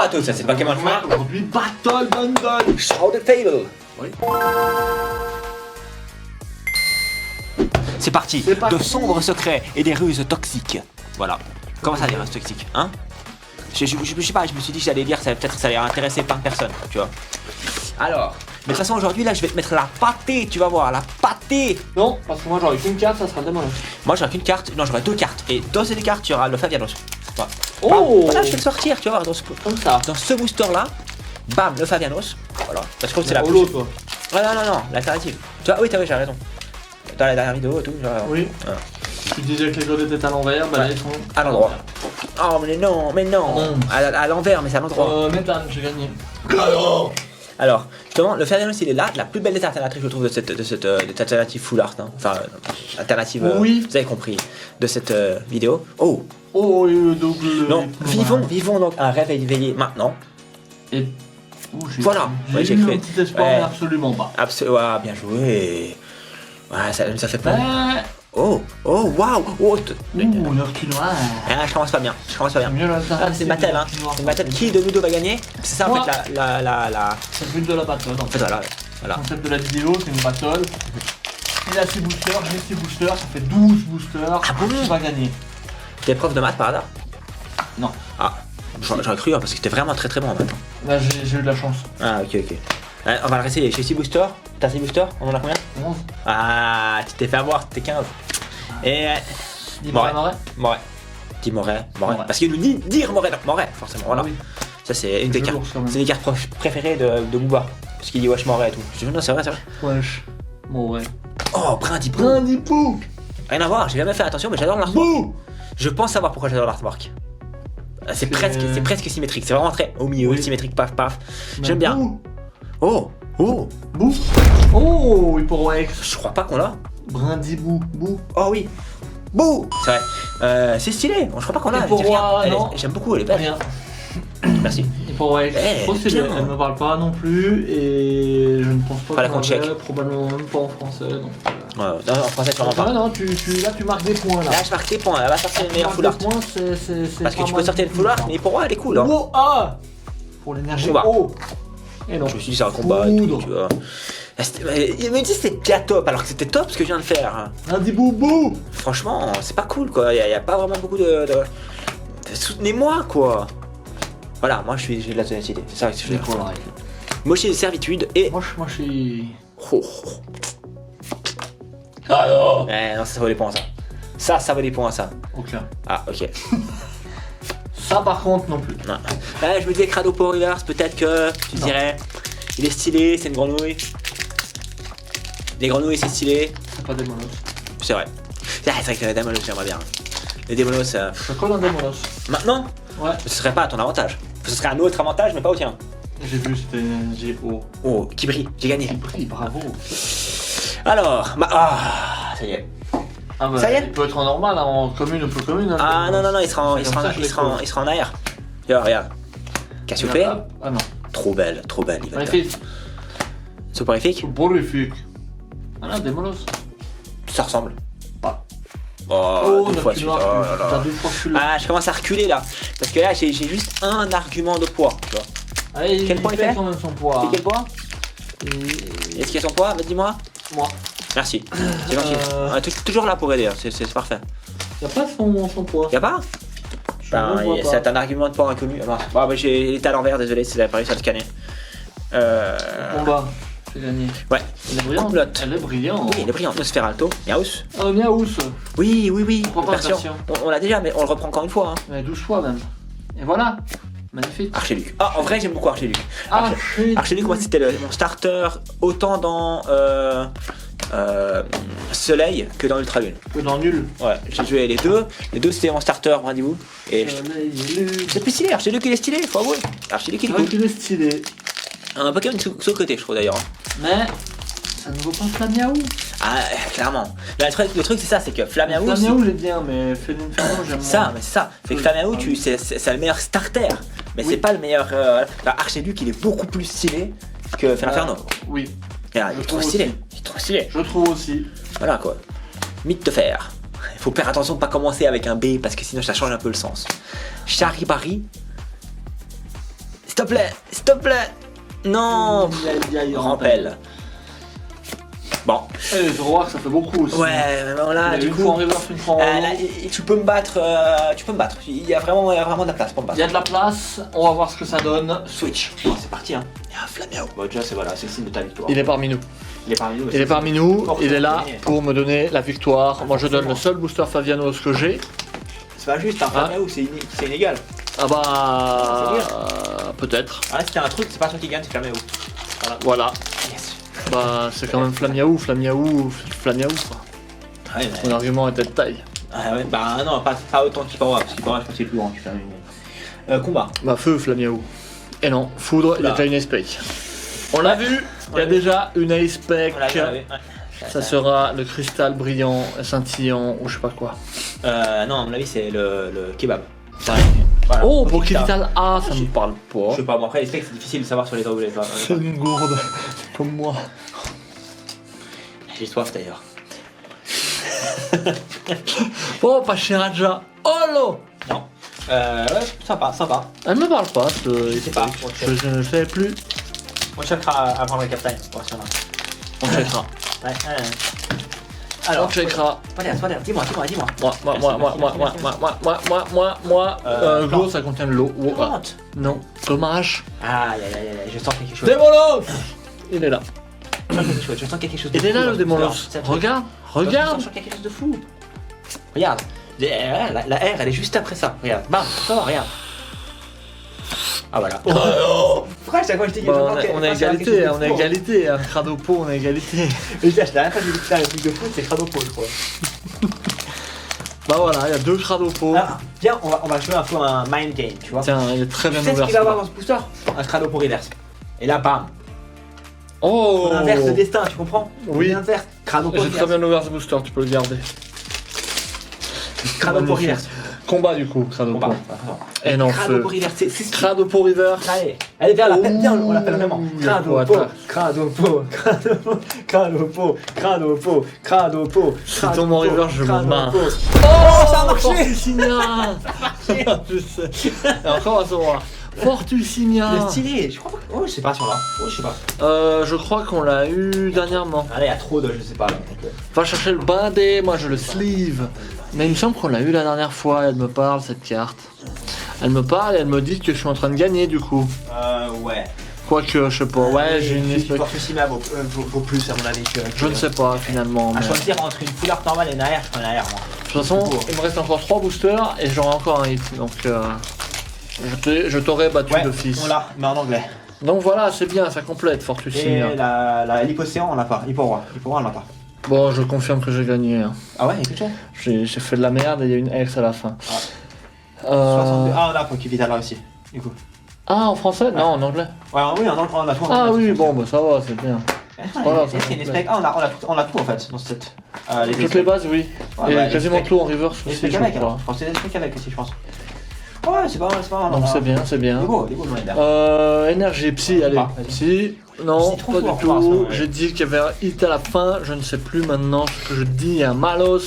à tous, ça c'est Pokémon Frère. Aujourd'hui, Battle Bundle. Show the table. Oui. C'est parti. C'est parti. De sombres secrets et des ruses toxiques. Voilà. Comment ça, des ruses toxiques, hein? Je sais pas, je me suis dit que j'allais dire, peut-être que ça allait intéresser plein de personnes, tu vois. Alors, mais de toute façon aujourd'hui là je vais te mettre la pâtée, tu vas voir, la pâtée. Non, parce que moi j'aurai qu'une carte, ça sera démon. Moi j'aurai qu'une carte, non j'aurai deux cartes. Et dans ces deux cartes tu auras le Fabianos. Voilà. Oh, Voilà, je vais le sortir, tu vas voir, comme ça. dans ce booster là, bam, le Fabianos. Voilà, parce que c'est la holo, toi. Ouais, non, l'alternative. Tu vois, oui, j'ai raison. Dans la dernière vidéo et tout, genre. Oui. Voilà. Tu disais que les codes étaient à l'envers, bah là Ouais. ils sont À l'endroit. Oh, mais non. Non. À l'envers, mais c'est à l'endroit. Méthane, j'ai gagné. Alors, justement, le Fabianos il est là, la plus belle des alternatives, je trouve, de cette alternative full art. Hein. Enfin, alternative, Oui. vous avez compris, de cette vidéo. Oh, Oh, donc non, vivons donc un rêve éveillé maintenant. Et. Oh, Voilà. Ouais, j'ai j'ai eu fait. un petit espoir, Ouais. mais absolument pas. Ouais, bien joué. Ouais, ça fait pas. Ouais. Oh, waouh. Oh, Ouh, l'Orcu noir. ah, je commence pas bien. C'est mieux là. Ah, c'est Mattel, hein. C'est Mattel. Qui de nous deux va gagner? C'est ça en Moi. fait la. C'est le but de la battle. En fait, voilà. Le concept de la vidéo, c'est une battle. Il a 6 boosters, j'ai 6 boosters, ça fait 12 boosters. Ah bon? Qui va gagner? T'es prof de maths par hasard? Non. Ah, j'aurais cru hein, parce que t'es vraiment très très bon en maths. Là, j'ai eu de la chance. Ah, ok. On va le rester. J'ai 6 boosters. T'as 6 boosters? On en a combien? 11. Ah, tu t'es fait avoir, t'es 15. Et. Dis Moret. Moret. Dis Moret. Moret. Parce qu'il nous dit dire Moret, donc Moret, forcément. Voilà. Ah oui. Ça, c'est une des Je cartes. l'ours, quand même. C'est des cartes préférées de Booba. Parce qu'il dit wesh Moret et tout. Je dis non, c'est vrai. Wesh. Moret. Oh, Brindipou. Brindipou. Rien à voir, j'ai jamais fait attention, mais j'adore l'artwork. Bouh. Je pense savoir pourquoi j'adore l'artwork. C'est presque symétrique, c'est vraiment très au milieu, Oui. symétrique, paf. J'aime bien. Bouh. Oh, Bouh. Oh, Hyperwex. je crois pas qu'on l'a. Brindibou. Bouh. Oh oui. Bouh. C'est vrai. C'est stylé, je crois pas qu'on l'a. Et pour elle dit rien. moi, non. J'aime beaucoup, elle est belle. Rien. Merci. Hyperwex. Eh, Trop stylé. bien. Elle me parle pas non plus et je ne pense pas Pas la qu'on compte chèque. l'avait, probablement même pas en français. Donc, Ouais, non, en français, sûrement Ah pas. non, là tu marques des points là. Là, je marque tes points, elle va sortir une meilleure Tu full marques art. des points, c'est Parce que pas tu peux mal sortir du une full tout, art, ça. mais pour moi, elle est cool. Hein. Oh, ah. Pour l'énergie. Combat. Oh. Et non. Je me suis dit, c'est un combat et tout, Foudre. tu vois. Il me dit c'était déjà top, alors que c'était top ce que je viens de faire. Brindibou. Franchement, c'est pas cool quoi, y a pas vraiment beaucoup de... Soutenez-moi quoi. Voilà, moi j'ai de la ténacité, c'est ça que je veux dire. Moi j'ai des servitudes et... Moi je suis. Oh. Alors. Non, ça vaut des points ça. Ça vaut des points ça. Aucun. Ah ok. Ça par contre non plus. Non. Là je me disais Crado Power Reverse, peut-être que tu Non. dirais... Il est stylé, c'est une grenouille. Les grenouilles c'est stylé. C'est pas des monos. C'est vrai. Ah, c'est vrai que les Damolos j'aimerais bien. Les Damolos... Je colle un des monos. Maintenant, Ouais. ce serait pas à ton avantage. Ce serait un autre avantage mais pas au tien. J'ai vu, c'était. J'ai. Oh. Oh, qui brille, j'ai gagné. Il brille, bravo. Alors, ça y est. Ah bah, Ça y est. il peut être en normal, hein, en commune ou peu commune. Hein, Ah non, il sera C'est comme ça que je les trouve. il sera en arrière. Regarde. Cassiopée, Ah non. trop belle, il va être Magnifique. soporifique, Soporifique. Ah là, des monos. ça ressemble. Pas. Oh, deux notre fois de suite, noir, oh là là. t'as 2 fois que tu l'as. Ah, je commence à reculer là. Parce que là, j'ai juste un argument de poids, tu vois. Allez, Quel point il fait quand même son poids. C'est quel poids? Et- Est-ce qu'il y a son poids? Dis-moi. Moi. Merci. C'est gentil. On est toujours là pour aider, hein. C'est parfait. Y'a pas son poids. Y'a pas? Je Ben, le vois pas. c'est un argument de poids inconnu. Ah, bah, il était à l'envers, désolé, c'est pas réussi à le scanner. Combat. J'ai gagné. Ouais. Elle est brillante. Complote. Elle est brillante. Oui, il est brillant. Nosferalto, Miaus. Oh, Miaous. Oui. Pourquoi pas Version. version On l'a déjà, mais on le reprend encore une fois. Hein. Mais 12 fois même. Et voilà. Magnifique. Archéluc. Ah, en vrai, j'aime beaucoup Archéluc. Ah, Archéluc, moi, c'était mon starter autant dans Soleil que dans Ultra Lune. que dans nul. Ouais, j'ai joué les deux. Les deux, c'était mon starter, rendez-vous. Et c'est plus stylé. Archéluc, il est stylé, faut avouer. Archéluc, il est C'est vrai cool. qu'il est stylé. Un Pokémon sous-côté, je trouve d'ailleurs. Mais ça ne vaut pas Flamiaou. Ah, clairement. Là, le truc, c'est ça, c'est que Flamiaou. Flamiaou, j'ai bien, mais Félinferno, j'aime Ça, moins. mais c'est ça. Fait que Oui. Flamiaou, c'est le meilleur starter. Mais Oui. c'est pas le meilleur. Enfin, Archéluc, il est beaucoup plus stylé que Félinferno. Oui, Regarde, il je est trop trouve stylé. aussi. Il est trop stylé. je trouve aussi. Voilà quoi. Mythe de fer. Il faut faire attention de pas commencer avec un B parce que sinon ça change un peu le sens. Charibari. te plaît, s'il te plaît. Non. Rampel. Bon. Je vois que ça fait beaucoup aussi. Ouais, là, du une coup. fois en reverse, une fois en Là, tu peux me battre. Il y a vraiment de la place pour me battre. Il y a de la place, on va voir ce que ça donne. Switch. Bon, c'est parti, hein. Il y a un Flaméo. Bon, déjà, c'est le signe de ta victoire. Il est parmi nous. Il est parmi nous. Il est parmi nous, Force il est là gagner. pour me donner la victoire. Moi je donne le seul booster Favianos que j'ai. C'est pas juste, un Flaméo, c'est inégal. Ah bah... peut-être. Ah, si t'as un truc, c'est pas toi qui gagne, c'est Flaméo. Voilà. Yes. Bah c'est quand même Flamiaou quoi. Ouais, Mon argument était de taille. Ah ouais, bah non, pas autant qu'Ipora, parce qu'Ipora, je pense que c'est plus grand. Combat. Bah feu Flamiaou. Et non, Foudre, il y a déjà une Ace Spec. On l'a vu, il y a déjà une Ace Spec. On l'a vu, ouais. Ça sera le cristal brillant, scintillant ou je sais pas quoi. Non, à mon avis, c'est le kebab. Voilà. Oh, pour Kivital A, ça me parle pas. Je sais pas, bon après les steaks c'est difficile de savoir sur les autres. C'est une gourde, comme moi. J'ai soif d'ailleurs. Oh, pas Shiraja. Oh là. Non. Ouais, sympa. Elle me parle pas, Je sais pas. je ne sais plus. On checkera avant le captain. On checkera. Ouais. Alors, on checkera. Sois l'air, dis-moi. Moi, Plante. l'eau ça contient de l'eau. Oh, ah. Plante. Non, dommage. Aïe, je sens quelque chose. Démolos. Il est là. Je sens quelque chose de Il est fou là dans le ce Démolos. booster. Regarde. Je sens quelque chose de fou. Regarde. La R, elle est juste après ça. Regarde. Bam, ça, regarde. Ah voilà. Pourquoi chaque fois je t'ai dit Bah, on est égalité, on est égalité. Cradopo, on est égalité. La dernière fois que j'ai dit putain, le truc de foot, c'est Cradopo, je crois. Bah voilà, il y a deux Cradopo. Ah, viens, on va jouer un peu un mind game, tu vois. Tiens, il est très bien Tu sais ce ouvert. qu'il va avoir dans ce booster? Un Cradopo reverse. Et là, bam. Oh. On inverse le destin, tu comprends? Oui. On inverse. Cradopo J'ai très reverse. bien ouvert ce booster, tu peux le garder. Cradopo reverse. Combat du coup, Cradopo. Combat. Et non, Cradopo feu. reverse, c'est Cradopo River. Allez, viens, Oh, viens, on l'appelle vraiment. il y a quoi, Cradopo. Si tombe en river, je me marre. Oh, ça a marché. Fortucinia. Je sais. Et encore à savoir. Fortucinia. Le stylé, je crois pas. Oh, je sais pas sur là. Oh, je sais pas. Je crois qu'on l'a eu dernièrement. Ah là, il y a trop de je sais pas là. Va chercher le bindé, moi je le sleeve. Mais il me semble qu'on l'a eu la dernière fois, elle me parle cette carte. Elle me parle et elle me dit que je suis en train de gagner du coup. Ouais. Quoique, je sais pas, ouais j'ai une espèce... Fortucima vaut plus à mon avis que... Je ne sais pas finalement. À Mais... choisir entre une full art normale et une AR, je prends une AR moi. De toute façon, il me reste encore 3 boosters et j'aurai encore un hit. Donc je t'aurais battu d'office. On l'a, mais en anglais. Donc voilà, c'est bien, ça complète Fortucinia. Et l'hypocéan, on l'a pas. Hyporoi, on l'a pas. Bon, je confirme que j'ai gagné. Hein. Ah ouais, écoute ça. J'ai fait de la merde et il y a une X à la fin. 62. Ah, on a pour Kivital là aussi, du coup. Ah, en français? Non, en anglais. Ouais, oui, on a tout. Ah oui, bon, bah ça va, c'est bien. On a tout en fait dans cette. Toutes les bases, oui. Ouais, Et ouais, quasiment les tout en reverse Les aussi, specs je avec, crois. alors. Je pense que c'est des specs avec aussi, je pense. Ouais, c'est pas mal. Donc c'est bien, c'est bien. Il est beau, le Wonder. Énergie, psy, allez. Ah, vas-y. Psy, non, C'est trop pas fort, du pour l'instant, tout. ouais. J'ai dit qu'il y avait un hit à la fin, je ne sais plus maintenant ce que je dis, il y a un malos.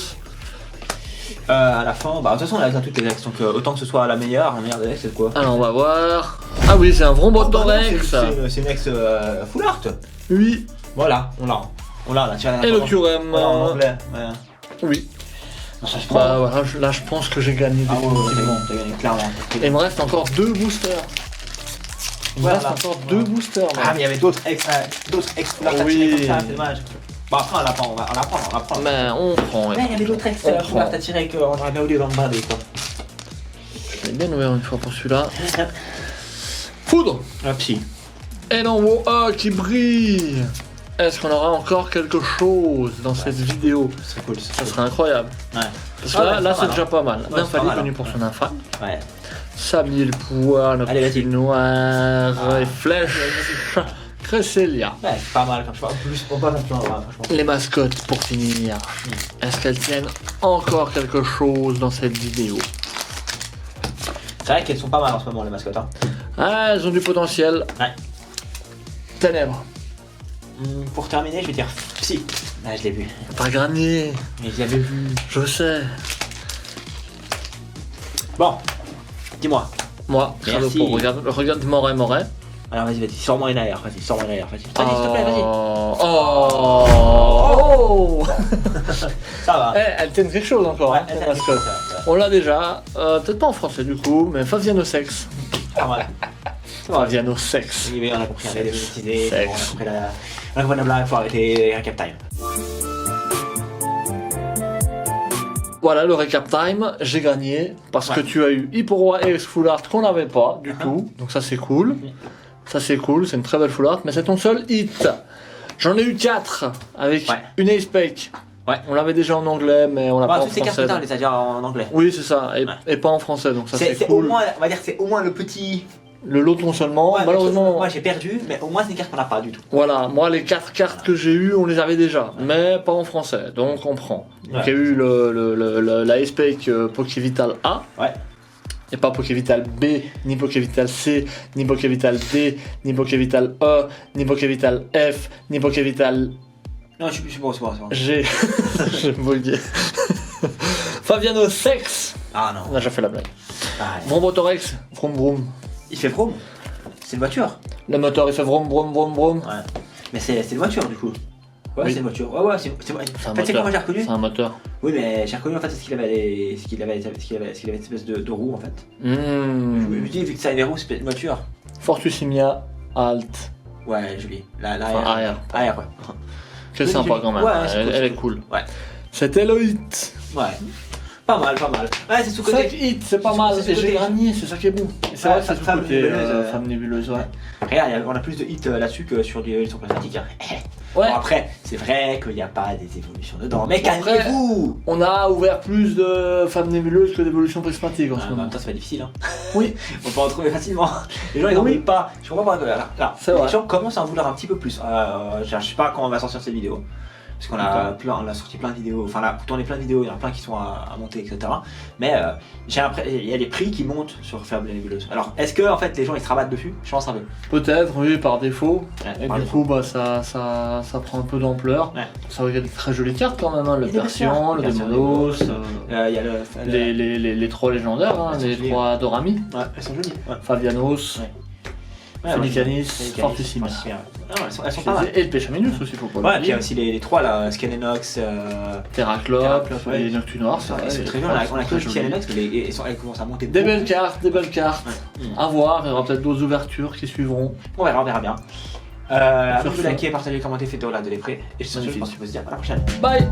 À la fin, bah de toute façon, on a toutes les ex, donc autant que ce soit la meilleure des ex, c'est quoi? Alors on va voir. Ah oui, c'est un Vrombothorex. C'est une ex full art. Oui, Voilà, on l'a, là, tiens. et le Curem. Voilà, en anglais, ouais. Oui. Ça se prend. Bah voilà, là je pense que j'ai gagné Ah ouais, définitivement. t'as gagné, clairement. Et il me reste encore 2 boosters. Il me Voilà. reste encore 2 boosters. Ah, mais il y avait d'autres ex full art à Oui. tirer comme ça, c'est dommage. Bah après, on la prend, on va prendre. Mais on prend. Ouais, il y avait d'autres ex On full art prend. à tirer qu'on aurait bien oublié dans le bas, quoi. Je l'ai bien ouvert une fois pour celui-là. Foudre. Ah, psy. Et non, wow, qui brille. Est-ce qu'on aura encore quelque chose dans cette vidéo? C'est cool, Ça serait incroyable. Ouais. Parce que Ah là, ouais, là c'est c'est pas déjà pas mal. Ouais, c'est pas Nymphalie mal, connu hein. pour son infâme. Ouais. Sablier le pouvoir, Allez, vas-y. noctile noir, et flèche, Cresselia. Ouais, c'est pas mal, comme je vois. Plus pour pas un peu, franchement. Les mascottes pour finir. Est-ce qu'elles tiennent encore quelque chose dans cette vidéo? C'est vrai qu'elles sont pas mal en ce moment, les mascottes. Hein. Ah, elles ont du potentiel. Ouais. Ténèbres. Pour terminer, je vais dire psy. Ah, je l'ai vu. Pas gagné. Mais je l'avais vu. Je sais. Bon, dis-moi, Moi, Merci. Shadow Pro. Regarde Moret. Alors vas-y, sors-moi une AR, vas-y, sors-moi une AR, vas-y. Vas-y, s'il te plaît, vas-y. Oh. Ça va. Elle tienne quelque chose encore, hein, elle parce que on l'a déjà, peut-être pas en français du coup, mais Faviano Sex. Ah ouais. Faviano Sex. Oui, on a compris, on a démonétisé, Sex. on a compris la blague, faut arrêter Recap Time. Voilà le recap time, j'ai gagné parce que tu as eu Hipporoi et Full Art qu'on n'avait pas du tout, donc ça c'est cool. Ça c'est cool, c'est une très belle Full Art, mais c'est ton seul hit. J'en ai eu 4 avec une Ace Spec. Ouais. On l'avait déjà en anglais, mais on l'a pas en Toutes ces cartes, français. on les a déjà en anglais. Oui, c'est ça, et pas en français, donc ça c'est C'est cool. au moins, on va dire que c'est au moins le petit. Le loton seulement, Ouais, malheureusement. moi j'ai perdu, mais au moins c'est des cartes qu'on n'a pas du tout. Voilà, moi les 4 cartes que j'ai eues, on les avait déjà, mais pas en français, donc on prend. Donc Ouais. il y a eu la Ace Spec Pokévital A. Ouais. Et pas Pokévital B, ni Pokévital C, ni Pokévital D, ni Pokévital E, ni Pokévital F, ni Pokévital Non, je suis bon, c'est bon. G. J'aime vous le dire. Faviano Sex. Ah non. On a déjà fait la blague. Ah, Vrombrotorex, vroom vroom. il fait vroom. C'est une voiture. Le moteur il fait vroom vroom vroom vroom. Ouais. Mais c'est une voiture du coup. Ouais, Oui. c'est une voiture. Ouais, c'est. C'est un En fait, c'est moteur. comment j'ai reconnu. C'est un moteur. Oui, mais j'ai reconnu en fait ce qu'il avait une espèce de roue en fait. Je me dis, vu que ça a des roues, c'est peut-être une voiture. Fortusimia Alt. Ouais, joli. La Enfin, arrière. Arrière, ouais. C'est Oui, sympa joli. quand même. Ouais, elle c'est cool, elle est c'est cool. Ouais. C'était le hit. Ouais. Pas mal, pas mal. Ouais, c'est 5 sous-côté. hits, c'est pas mal. C'est Et j'ai sous-côté. gagné, c'est ça qui est bon. Et c'est Ouais, vrai que c'est femme sous-côté nébuleuse, femme nébuleuse, ouais. Regarde, on a plus de hits là-dessus que sur des évolutions prismatiques. Hein. Ouais. Bon, après, c'est vrai qu'il n'y a pas des évolutions dedans. Mais Après- calmez-vous. On a ouvert plus de femmes nébuleuses que d'évolutions prismatiques en ce En moment. même temps, c'est pas difficile. Hein. Oui, On peut en trouver facilement. Les gens, ils n'en Oui. veulent pas. Je comprends pas. Là, C'est les vrai. gens commencent à en vouloir un petit peu plus. Je sais pas quand on va sortir cette vidéo. Parce qu'on on a sorti plein de vidéos. Enfin, là, pour tourner plein de vidéos, il y en a plein qui sont à monter, etc. Mais j'ai l'impression il y a des prix qui montent sur Fable et Nébuleuse. Alors, est-ce que en fait les gens ils se rabattent dessus? Je pense un peu. peut-être, oui, par défaut. Ouais, Et par du défaut. coup, bah, ça prend un peu d'ampleur. Ouais. Ça regarde des très jolies cartes quand même, hein. Le Il y a des Persian, le belles cartes. Démonos, Il y a le. les 3 légendaires, hein, Elles sont les jolies. 3 Dorami. Ouais, elles sont jolies. Ouais. Favianos, Ouais, Félicanis, Félicanis, Fortissimia. Fortissimia. Non, elles sont pas mal. Et le Péchaminus aussi, faut pas Ouais, puis il y l'oublier. a aussi les 3 là, Scanenox. Terraclope, Terraclope, ouais. et Noctunoir, c'est vrai. C'est très bien, on a que Scanenox, mais elles commencent à monter. Des belles cartes, des belles cartes. Ouais. À voir, il y aura peut-être d'autres ouvertures qui suivront. On verra bien. Sur Vous ce. likez, partagez, commentez, faites au-delà de l'épée. Et je Magnifique. pense qu'on peut se dire à la prochaine. Bye!